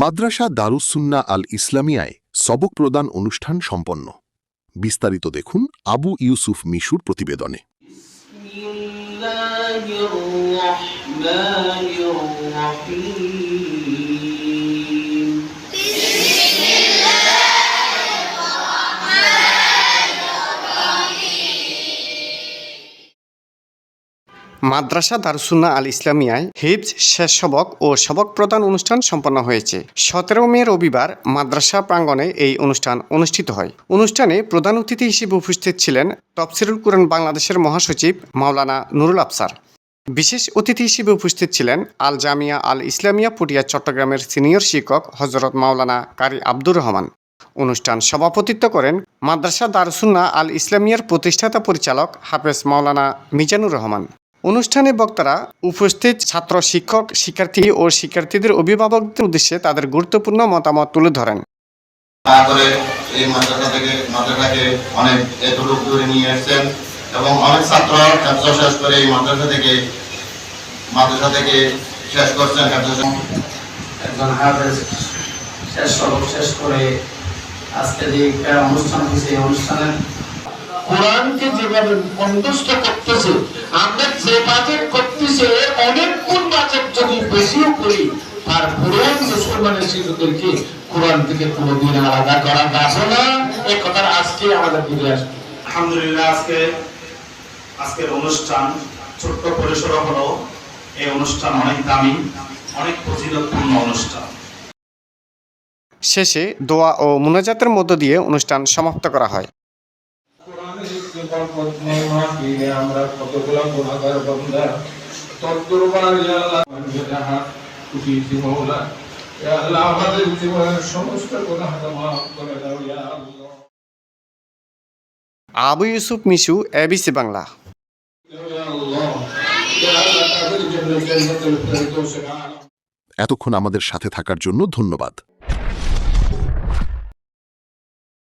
মাদ্রাসা দারুস সুন্নাহ আল ইসলামিয়ায় সবক প্রদান অনুষ্ঠান সম্পন্ন। বিস্তারিত দেখুন আবু ইউসুফ মিশুর প্রতিবেদনে। মাদ্রাসা দারুস সুন্নাহ আল ইসলামিয়ায় হিফজ শেষ সবক ও সবক প্রদান অনুষ্ঠান সম্পন্ন হয়েছে। 17 মে রবিবার মাদ্রাসা প্রাঙ্গণে এই অনুষ্ঠান অনুষ্ঠিত হয়। অনুষ্ঠানে প্রধান অতিথি হিসেবে উপস্থিত ছিলেন তফসিরুল কুরআন বাংলাদেশের মহাসচিব মাওলানা নুরুল আফসার। বিশেষ অতিথি হিসেবে উপস্থিত ছিলেন আল জামিয়া আল ইসলামিয়া পুটিয়া চট্টগ্রামের সিনিয়র শিক্ষক হযরত মাওলানা কারি আব্দুর রহমান। অনুষ্ঠান সভাপতিত্ব করেন মাদ্রাসা দারুস সুন্নাহ আল ইসলামিয়ার প্রতিষ্ঠাতা পরিচালক হাফেজ মাওলানা মিজানুর রহমান। অনুষ্ঠানে বক্তারা উপস্থিত ছাত্র, শিক্ষক, শিক্ষার্থী ও শিক্ষার্থীদের অভিভাবকদের উদ্দেশ্যে তাদের গুরুত্বপূর্ণ মতামত তুলে ধরেন। এই মাদ্রাসাকে অনেক এতটুকু দূরে নিয়ে এসেছেন এবং অনেক ছাত্র শেষ করে এই মাদ্রাসা থেকে শেষ করছেন। একজন হাফেজ শেষ করে আজকে যে অনুষ্ঠান হয়েছে, এই অনুষ্ঠানের কোরআনকে যেভাবে কণ্ঠস্থ করতেছে, আমরা যে বাজেট করতেছে অনেক গুণ বাজেট যদি বেশিও করি, আর কোরআন মুসলমানের শিশুদেরকে কোরআন থেকে কোনোদিন আলাদা করা যাবে না। এই কথার আজকে আমাদের ফিরে আসবে। আলহামদুলিল্লাহ, আজকের অনুষ্ঠান ছোট্ট পরিসর হলো এই অনুষ্ঠান অনেক দামি, অনেক ফজিলতপূর্ণ অনুষ্ঠান। শেষে দোয়া ও মুনাজাতের মধ্য দিয়ে অনুষ্ঠান সমাপ্ত করা হয়। আমরা কতগুলো গুনাহগার বান্দা, তোর দরবারে ইয়া আল্লাহ খুশি মওলা, ইয়া আল্লাহ আমাদের জীবনের সমস্ত গুনাহ মাফ করে দাও ইয়া আল্লাহ। আবু ইউসুফ মিশু, এবিসি বাংলা। এতক্ষণ আমাদের সাথে থাকার জন্য ধন্যবাদ।